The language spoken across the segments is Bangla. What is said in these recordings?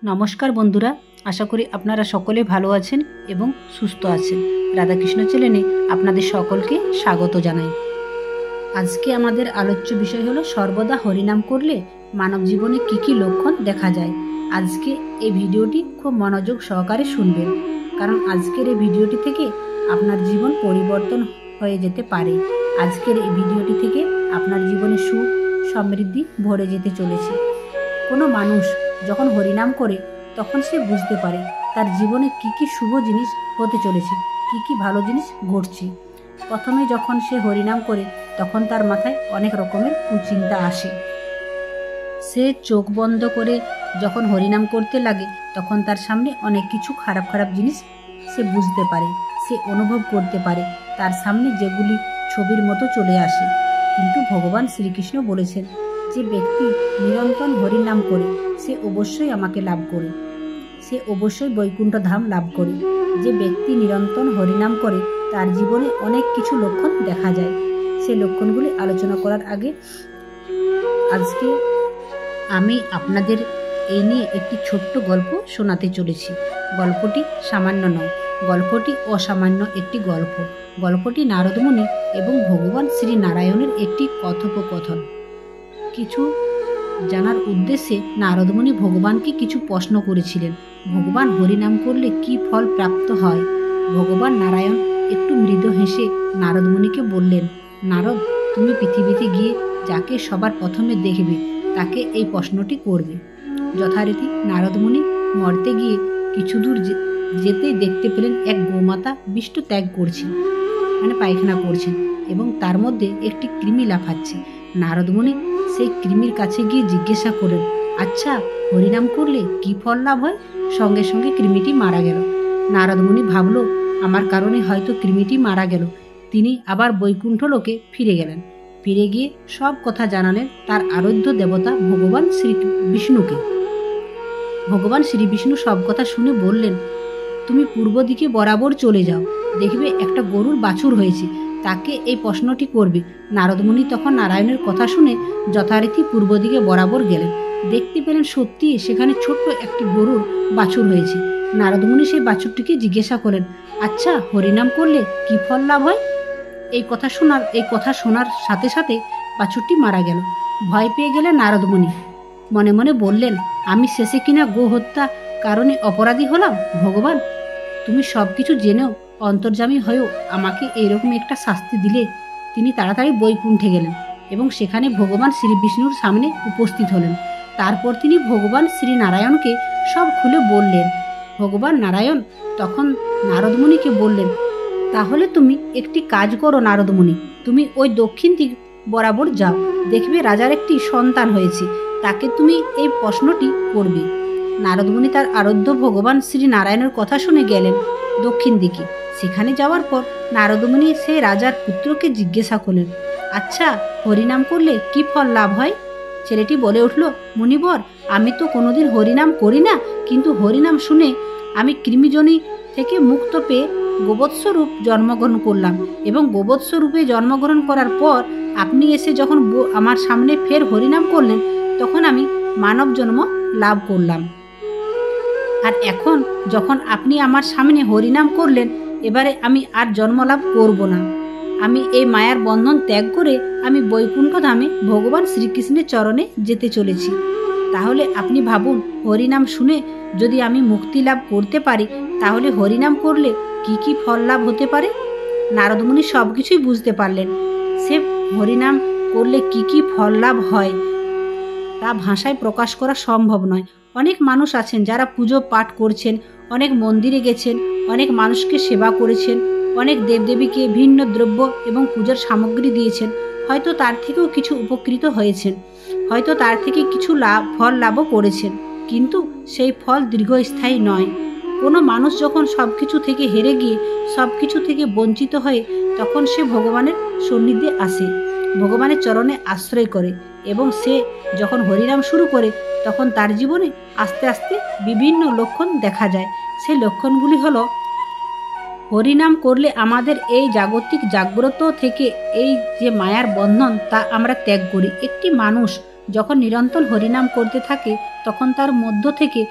নমস্কার বন্ধুরা, আশা করি আপনারা সকলে ভালো আছেন এবং সুস্থ আছেন। রাধাকৃষ্ণ চ্যানেলে আপনাদের সকলকে স্বাগত জানাই। আজকে আমাদের আলোচ্য বিষয় হলো সর্বদা হরিনাম করলে মানব জীবনে কি কি লক্ষণ দেখা যায়। আজকে এই ভিডিওটি খুব মনোযোগ সহকারে শুনবেন, কারণ আজকের এই ভিডিওটি থেকে আপনার জীবন পরিবর্তন হয়ে যেতে পারে। আজকের এই ভিডিওটি থেকে আপনার জীবনে সুখ সমৃদ্ধি ভরে যেতে চলেছে। কোনো মানুষ যখন হরিনাম করে তখন সে বুঝতে পারে তার জীবনে কি কি শুভ জিনিস হতে চলেছে, কি কি ভালো জিনিস ঘটছে। প্রথমে যখন সে হরিনাম করে তখন তার মাথায় অনেক রকমের কুচিন্তা আসে। সে চোখ বন্ধ করে যখন হরিনাম করতে লাগে তখন তার সামনে অনেক কিছু খারাপ খারাপ জিনিস সে বুঝতে পারে, সে অনুভব করতে পারে, তার সামনে যেগুলি ছবির মতো চলে আসে। কিন্তু ভগবান শ্রীকৃষ্ণ বলেছেন, যে ব্যক্তি নিরন্তর হরিনাম করে সে অবশ্যই আমাকে লাভ করে, সে অবশ্যই বৈকুণ্ঠ ধাম লাভ করে। যে ব্যক্তি নিরন্তর হরিনাম করে তার জীবনে অনেক কিছু লক্ষণ দেখা যায়। সে লক্ষণগুলি আলোচনা করার আগে আজকে আমি আপনাদের এই নিয়ে একটি ছোট্ট গল্প শোনাতে চলেছি। গল্পটি সামান্য নয়, গল্পটি অসামান্য একটি গল্প। গল্পটি নারদ মুনি এবং ভগবান শ্রী নারায়ণের একটি কথোপকথন। কিছু জানার উদ্দেশ্যে নারদ মুনি ভগবানকে কিছু প্রশ্ন করেছিলেন। ভগবান হরিনাম করলে কি ফল প্রাপ্ত হয়? ভগবান নারায়ণ একটু মৃদু হেসে নারদ মুনিকে বললেন, নারদ, তুমি পৃথিবীতে গিয়ে যাকে সবার প্রথমে দেখবে তাকে এই প্রশ্নটি করবে। যথারীতি নারদ মুনি মর্তে গিয়ে কিছু দূর যেতেই দেখতে পেলেন এক গোমাতা বিষ্ট ত্যাগ করছেন, মানে পায়খানা করছেন, এবং তার মধ্যে একটি কৃমি লাফাচ্ছে। নারদ মুনি সেই কৃমির কাছে গিয়ে জিজ্ঞাসা করেন, আচ্ছা, হরিনাম করলে কি ফল লাভ হয়? সঙ্গে সঙ্গে কৃমিটি মারা গেল। নারদ মুনি ভাবল, আমার কারণে হয়তো কৃমিটি মারা গেল। তিনি আবার বৈকুণ্ঠ লোকে ফিরে গেলেন। ফিরে গিয়ে সব কথা জানালেন তার আরাধ্য দেবতা ভগবান শ্রী বিষ্ণুকে। ভগবান শ্রী বিষ্ণু সব কথা শুনে বললেন, তুমি পূর্ব দিকে বরাবর চলে যাও, দেখবে একটা গরুর বাছুর হয়েছে, তাকে এই প্রশ্নটি করবে। নারদ মুনি তখন নারায়ণের কথা শুনে যথারীতি পূর্ব দিকে বরাবর গেলেন। দেখতে পেলেন সত্যি সেখানে ছোট্ট একটি গরুর বাছুর হয়েছে। নারদ মুনি সেই বাছুরটিকে জিজ্ঞাসা করেন, আচ্ছা, হরিনাম করলে কি ফল লাভ হয়? এই কথা শোনার সাথে সাথে বাছুরটি মারা গেল। ভয় পেয়ে গেলেন নারদ মুনি। মনে মনে বললেন, আমি শেষে কিনা গো হত্যা কারণে অপরাধী হলাম। ভগবান, তুমি সব কিছু জেনেও অন্তর্যামী হয়েও আমাকে এইরকম একটা শাস্তি দিলে। তিনি তাড়াতাড়ি বৈকুণ্ঠে গেলেন এবং সেখানে ভগবান শ্রী বিষ্ণুর সামনে উপস্থিত হলেন। তারপর তিনি ভগবান শ্রী নারায়ণকে সব খুলে বললেন। ভগবান নারায়ণ তখন নারদ মুনিকে বললেন, তাহলে তুমি একটি কাজ করো নারদ মুনি, তুমি ওই দক্ষিণ দিক বরাবর যাও, দেখবে রাজার একটি সন্তান হয়েছে, তাকে তুমি এই প্রশ্নটি করবে। নারদ মুনি তার আরাধ্য ভগবান শ্রী নারায়ণের কথা শুনে গেলেন দক্ষিণ দিকে। সেখানে যাওয়ার পর নারদ মুনি সেই রাজার পুত্রকে জিজ্ঞাসা করলেন, আচ্ছা, হরিনাম করলে কি ফল লাভ হয়? ছেলেটি বলে উঠল, মুনিবর, আমি তো কোনোদিন হরিনাম করি না, কিন্তু হরিনাম শুনে আমি কৃমিজনী থেকে মুক্ত পেয়ে গোবৎসরূপ জন্মগ্রহণ করলাম, এবং গোবৎসরূপে জন্মগ্রহণ করার পর আপনি এসে যখন আমার সামনে ফের হরিনাম করলেন তখন আমি মানব জন্ম লাভ করলাম। আর এখন যখন আপনি আমার সামনে হরিনাম করলেন, এবারে আমি আর জন্ম লাভ করব না। আমি এই মায়ার বন্ধন ত্যাগ করে আমি বৈকুণ্ঠ ধামে ভগবান শ্রীকৃষ্ণের চরণে যেতে চলেছি। তাহলে আপনি ভাবুন, হরিনাম শুনে যদি আমি মুক্তি লাভ করতে পারি, তাহলে হরিনাম করলে কি কি ফল লাভ হতে পারে? নারদ মুনি সব কিছুই বুঝতে পারলেন। সে হরিনাম করলে কি কি ফল লাভ হয় তা ভাষায় প্রকাশ করা সম্ভব নয়। অনেক মানুষ আছেন যারা পুজো পাঠ করছেন, অনেক মন্দিরে গেছেন, অনেক মানুষকে সেবা করেছেন, অনেক দেবদেবীকে ভিন্ন দ্রব্য এবং পূজার সামগ্রী দিয়েছেন, হয়তো তার থেকেও কিছু উপকৃত হয়েছেন, হয়তো তার থেকে কিছু ফল লাভও করেছেন, কিন্তু সেই ফল দীর্ঘস্থায়ী নয়। কোনো মানুষ যখন সব কিছু থেকে হেরে গিয়ে সব কিছু থেকে বঞ্চিত হয়ে তখন সে ভগবানের সান্নিধ্যে আসে, ভগবানের চরণে আশ্রয় করে, এবং সে যখন হরিনাম শুরু করে তখন তার জীবনে আস্তে আস্তে বিভিন্ন লক্ষণ দেখা যায়। সেই লক্ষণগুলি হলো, হরিনাম করলে আমাদের এই জাগতিক জাগ্রত থেকে এই যে মায়ার বন্ধন তা আমরা ত্যাগ করি। একটি মানুষ যখন নিরন্তর হরিনাম করতে থাকে তখন তার মধ্য থেকে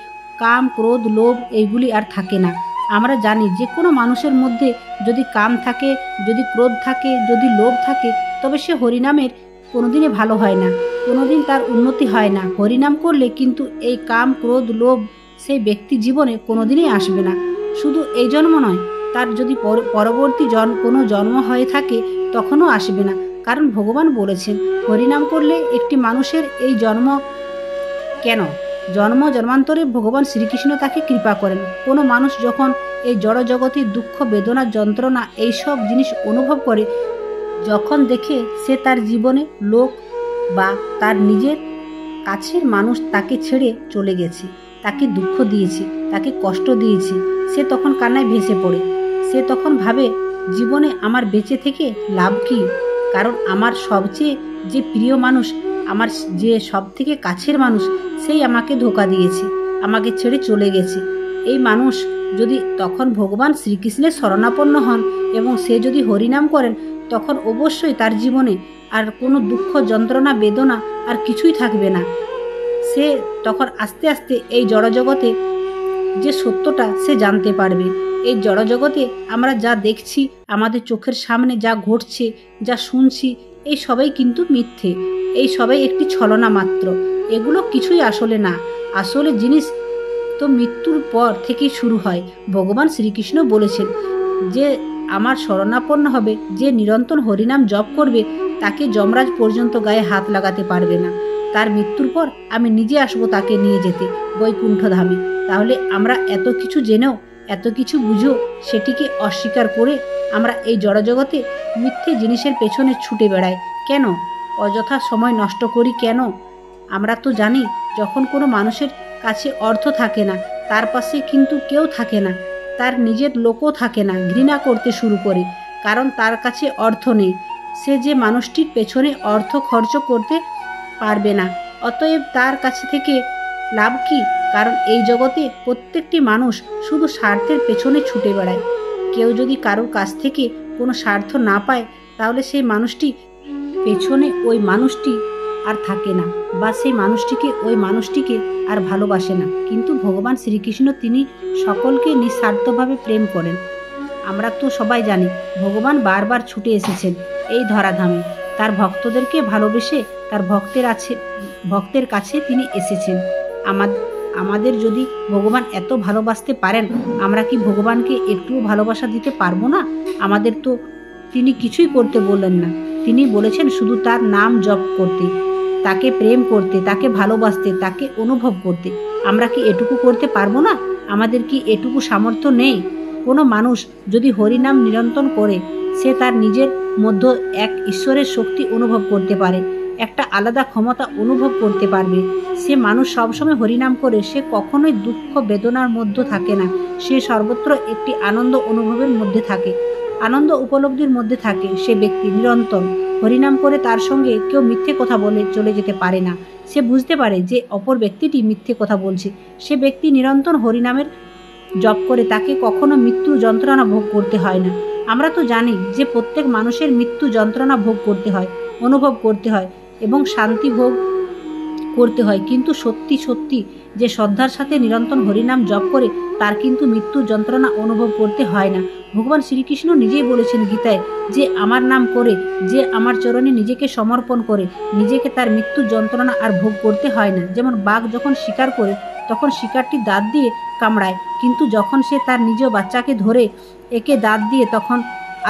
কাম, ক্রোধ, লোভ এইগুলি আর থাকে না। আমরা জানি যে কোনো মানুষের মধ্যে যদি কাম থাকে, যদি ক্রোধ থাকে, যদি লোভ থাকে, তবে সে হরিনামের কোনোদিনই ভালো হয় না, কোনোদিন তার উন্নতি হয় না। হরিনাম করলে কিন্তু এই কাম, ক্রোধ, লোভ সেই ব্যক্তি জীবনে কোনোদিনই আসবে না। শুধু এই জন্ম নয়, তার যদি পরবর্তী কোনো জন্ম হয়ে থাকে তখনও আসবে না। কারণ ভগবান বলেছেন হরিনাম করলে একটি মানুষের এই জন্ম কেন, জন্মান্তরে ভগবান শ্রীকৃষ্ণ তাকে কৃপা করেন। কোনো মানুষ যখন এই জড় জগতের দুঃখ, বেদনা, যন্ত্রণা এইসব জিনিস অনুভব করে, যখন দেখে সে তার জীবনে লোক বা তার নিজের কাছের মানুষ তাকে ছেড়ে চলে গেছে, তাকে দুঃখ দিয়েছে, তাকে কষ্ট দিয়েছে, সে তখন কান্নায় ভেসে পড়ে। সে তখন ভাবে জীবনে আমার বেঁচে থেকে লাভ কি? কারণ আমার সবচেয়ে যে প্রিয় মানুষ, আমার যে সব থেকে কাছের মানুষ, সেই আমাকে ধোঁকা দিয়েছে, আমাকে ছেড়ে চলে গেছে। এই মানুষ যদি তখন ভগবান শ্রীকৃষ্ণের শরণাপন্ন হন এবং সে যদি হরিনাম করেন, তখন অবশ্যই তার জীবনে আর কোনো দুঃখ, যন্ত্রণা, বেদনা আর কিছুই থাকবে না। সে তখন আস্তে আস্তে এই জড়জগতে যে সত্যটা সে জানতে পারবে। এই জড়জগতে আমরা যা দেখছি, আমাদের চোখের সামনে যা ঘটছে, যা শুনছি, এই সবাই কিন্তু মিথ্যে, এই সবাই একটি ছলনা মাত্র। এগুলো কিছুই আসলে না। আসলে জিনিস তো মৃত্যুর পর থেকেই শুরু হয়। ভগবান শ্রীকৃষ্ণ বলেছেন যে আমার শরণাপন্ন হবে, যে নিরন্তর হরিনাম জপ করবে, তাকে যমরাজ পর্যন্ত গায়ে হাত লাগাতে পারবে না। তার মৃত্যুর পর আমি নিজে আসবো তাকে নিয়ে যেতে বৈকুণ্ঠ ধামে। তাহলে আমরা এত কিছু জেনেও, এত কিছু বুঝেও সেটিকে অস্বীকার করে আমরা এই জড়জগতে মিথ্যে জিনিসের পেছনে ছুটে বেড়াই কেন? অযথা সময় নষ্ট করি কেন? আমরা তো জানি যখন কোনো মানুষের কাছে অর্থ থাকে না, তার পাশে কিন্তু কেউ থাকে না, তার নিজের লোকও থাকে না, ঘৃণা করতে শুরু করে, কারণ তার কাছে অর্থ নেই। সে যে মানুষটির পেছনে অর্থ খরচ করতে পারবে না, অতএব তার কাছে থেকে লাভ কি? কারণ এই জগতে প্রত্যেকটি মানুষ শুধু স্বার্থের পেছনে ছুটে বেড়ায়। কেউ যদি কারোর কাছ থেকে কোনো স্বার্থ না পায়, তাহলে সেই মানুষটি পেছনে ওই মানুষটি আর থাকে না, বা সেই মানুষটিকে আর ভালোবাসে না। কিন্তু ভগবান শ্রীকৃষ্ণ তিনি সকলকে নিঃস্বার্থভাবে প্রেম করেন। আমরা তো সবাই জানি ভগবান বারবার ছুটে এসেছেন এই ধরাধামে, তার ভক্তদেরকে ভালোবেসে তার ভক্তের কাছে তিনি এসেছেন। আমাদের যদি ভগবান এত ভালোবাসতে পারেন, আমরা কি ভগবানকে একটুও ভালোবাসা দিতে পারবো না? আমাদের তো তিনি কিছুই করতে বললেন না। তিনি বলেছেন শুধু তার নাম জপ করতে, তাকে প্রেম করতে, তাকে ভালোবাসতে, তাকে অনুভব করতে। আমরা কি এটুকু করতে পারবো না? আমাদের কি এটুকু সামর্থ্য নেই? কোনো মানুষ যদি হরিনাম নিরন্তর করে, সে তার নিজের মধ্যে এক ঈশ্বরের শক্তি অনুভব করতে পারে, একটা আলাদা ক্ষমতা অনুভব করতে পারবে। সে মানুষ সবসময় হরিনাম করে, সে কখনোই দুঃখ বেদনার মধ্যে থাকে না, সে সর্বত্র একটি আনন্দ অনুভবের মধ্যে থাকে, আনন্দ উপলব্ধির মধ্যে থাকে। সে ব্যক্তি নিরন্তর হরিনাম করে, তার সঙ্গে কেউ মিথ্যে কথা বলে চলে যেতে পারে না। সে বুঝতে পারে যে অপর ব্যক্তিটি মিথ্যে কথা বলছে। সে ব্যক্তি নিরন্তর হরিনামের জপ করে, তাকে কখনো মৃত্যু যন্ত্রণা ভোগ করতে হয় না। আমরা তো জানি যে প্রত্যেক মানুষের মৃত্যু যন্ত্রণা ভোগ করতে হয়, অনুভব করতে হয় এবং শান্তি ভোগ করতে হয়। কিন্তু সত্যি সত্যি যে শ্রদ্ধার সাথে নিরন্তর হরিনাম জপ করে, তার কিন্তু মৃত্যু যন্ত্রণা অনুভব করতে হয় না। ভগবান শ্রীকৃষ্ণ নিজেই বলেছেন গীতায় যে আমার নাম করে, যে আমার চরণে নিজেকে সমর্পণ করে, নিজেকে তার মৃত্যু যন্ত্রণা আর ভোগ করতে হয় না। যেমন বাঘ যখন শিকার করে, তখন শিকারটি দাঁত দিয়ে কামড়ায়, কিন্তু যখন সে তার নিজ বাচ্চাকে ধরে একে দাঁত দিয়ে তখন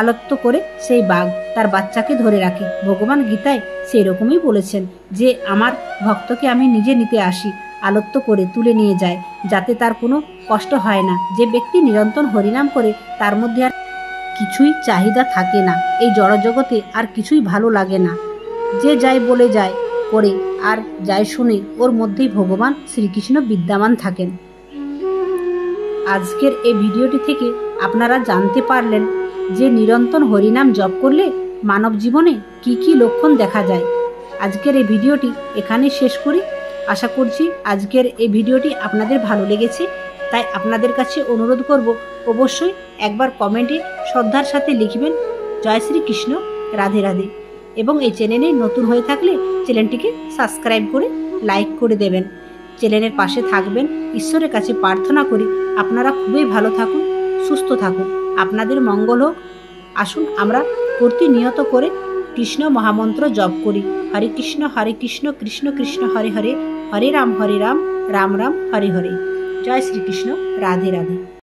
আলত্য করে সেই বাঘ তার বাচ্চাকে ধরে রাখে। ভগবান গীতায় সেই রকমই বলেছেন যে আমার ভক্তকে আমি নিজে নিতে আসি, আলত্য করে তুলে নিয়ে যায়, যাতে তার কোনো কষ্ট হয় না। যে ব্যক্তি নিরন্তর হরিনাম করে, তার মধ্যে আর কিছুই চাহিদা থাকে না, এই জড়জগতে আর কিছুই ভালো লাগে না। যে যাই বলে যায় করে আর যাই শুনে, ওর মধ্যেই ভগবান শ্রীকৃষ্ণ বিদ্যমান থাকেন। আজকের এই ভিডিওটি থেকে আপনারা জানতে পারলেন যে নিরন্তর হরিনাম জপ করলে মানব জীবনে কি কি লক্ষণ দেখা যায়। আজকের এই ভিডিওটি এখানেই শেষ করি। আশা করছি আজকের এই ভিডিওটি আপনাদের ভালো লেগেছে। তাই আপনাদের কাছে অনুরোধ করব, অবশ্যই একবার কমেন্টে শ্রদ্ধার সাথে লিখবেন জয় শ্রীকৃষ্ণ, রাধে রাধে। এবং এই চ্যানেলে নতুন হয়ে থাকলে চ্যানেলটিকে সাবস্ক্রাইব করে লাইক করে দেবেন। চ্যানেলের পাশে থাকবেন। ঈশ্বরের কাছে প্রার্থনা করি আপনারা খুবই ভালো থাকুন, সুস্থ থাকুন, আপনাদের মঙ্গল হোক। আসুন আমরা প্রতিনিয়ত করে কৃষ্ণ মহামন্ত্র জপ করি। হরে কৃষ্ণ কৃষ্ণ কৃষ্ণ হরে হরে, হরে রাম রাম রাম হরে হরে। জয় শ্রীকৃষ্ণ। রাধে রাধে।